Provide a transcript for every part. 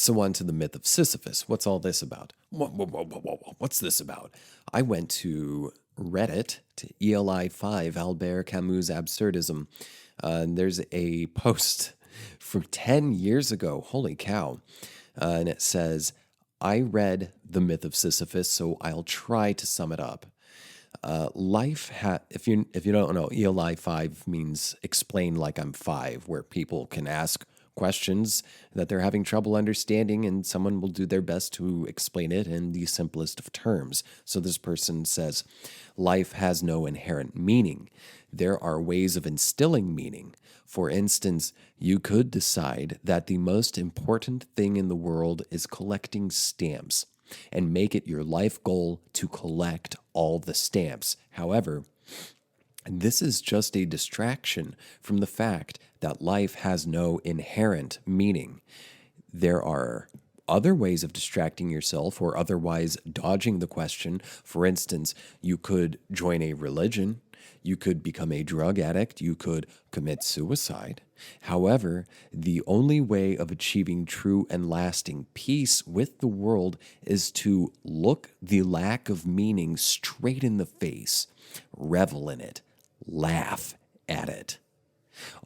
So on to the myth of Sisyphus. What's all this about? What's this about? I went to Reddit, to ELI5, Albert Camus' Absurdism. And there's a post from 10 years ago. Holy cow. And it says, I read The Myth of Sisyphus, so I'll try to sum it up. If you don't know, ELI 5 means explain like I'm 5, where people can ask questions that they're having trouble understanding, and someone will do their best to explain it in the simplest of terms. So this person says, life has no inherent meaning. There are ways of instilling meaning. For instance, you could decide that the most important thing in the world is collecting stamps and make it your life goal to collect all the stamps. However, this is just a distraction from the fact that life has no inherent meaning. There are other ways of distracting yourself or otherwise dodging the question. For instance, you could join a religion, you could become a drug addict, you could commit suicide. However, the only way of achieving true and lasting peace with the world is to look the lack of meaning straight in the face, revel in it, laugh at it.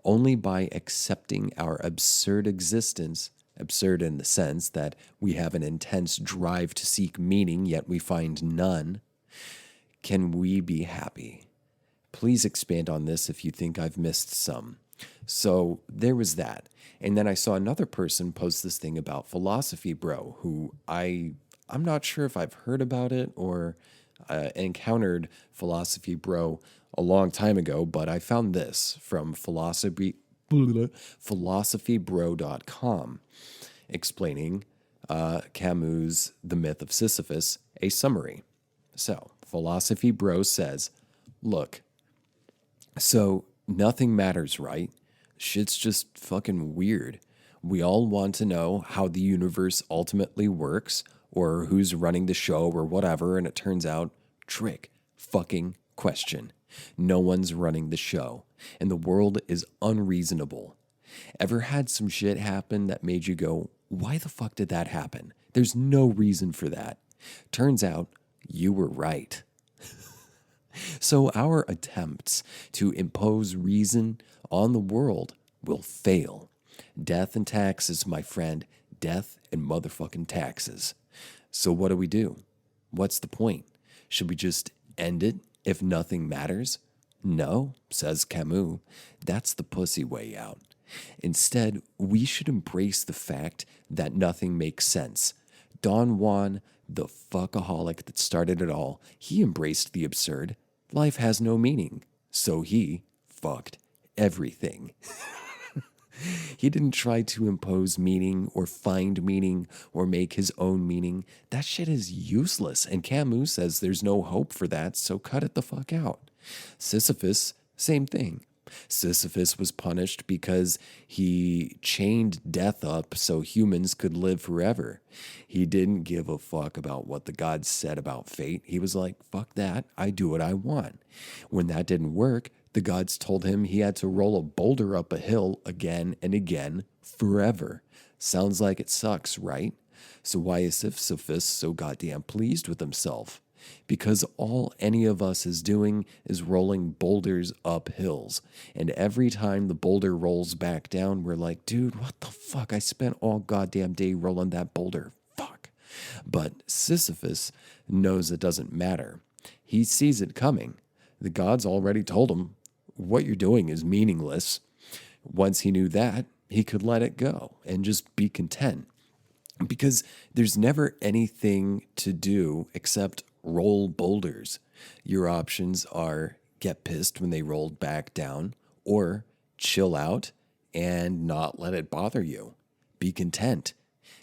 Only by accepting our absurd existence, absurd in the sense that we have an intense drive to seek meaning, yet we find none, can we be happy. Please expand on this if you think I've missed some. So there was that. And then I saw another person post this thing about Philosophy Bro, who I'm not sure if I've heard about it or encountered Philosophy Bro a long time ago, but I found this from philosophybro.com explaining Camus' The Myth of Sisyphus, a summary. So, Philosophy Bro says, look, so nothing matters, right? Shit's just fucking weird. We all want to know how the universe ultimately works or who's running the show or whatever, and it turns out, trick, fucking question. No one's running the show, and the world is unreasonable. Ever had some shit happen that made you go, why the fuck did that happen? There's no reason for that. Turns out, you were right. So our attempts to impose reason on the world will fail. Death and taxes, my friend. Death and motherfucking taxes. So what do? What's the point? Should we just end it if nothing matters? No, says Camus. That's the pussy way out. Instead, we should embrace the fact that nothing makes sense. Don Juan, the fuckaholic that started it all, he embraced the absurd. Life has no meaning, so he fucked everything. He didn't try to impose meaning or find meaning or make his own meaning. That shit is useless, and Camus says there's no hope for that, so cut it the fuck out. Sisyphus, same thing. Sisyphus was punished because he chained death up so humans could live forever. He didn't give a fuck about what the gods said about fate. He was like, fuck that, I do what I want. When that didn't work, the gods told him he had to roll a boulder up a hill again and again forever. Sounds like it sucks, right? So why is Sisyphus so goddamn pleased with himself? Because all any of us is doing is rolling boulders up hills. And every time the boulder rolls back down, we're like, dude, what the fuck? I spent all goddamn day rolling that boulder. Fuck. But Sisyphus knows it doesn't matter. He sees it coming. The gods already told him, what you're doing is meaningless. Once he knew that, he could let it go and just be content. Because there's never anything to do except roll boulders. Your options are get pissed when they rolled back down or chill out and not let it bother you. Be content.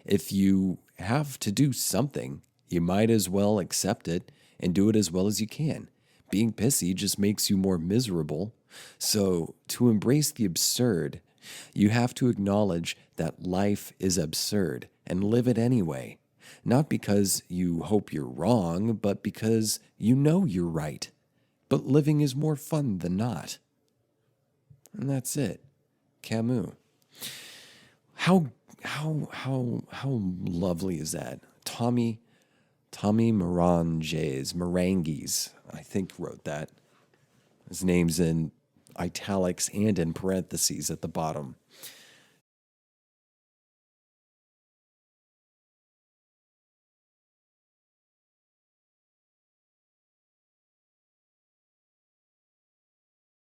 If you have to do something, you might as well accept it and do it as well as you can. Being pissy just makes you more miserable. So to embrace the absurd, you have to acknowledge that life is absurd and live it anyway. Not because you hope you're wrong, but because you know you're right. But living is more fun than not. And that's it. Camus. How how lovely is that? Tommy Moranges, I think, wrote that. His name's in italics and in parentheses at the bottom.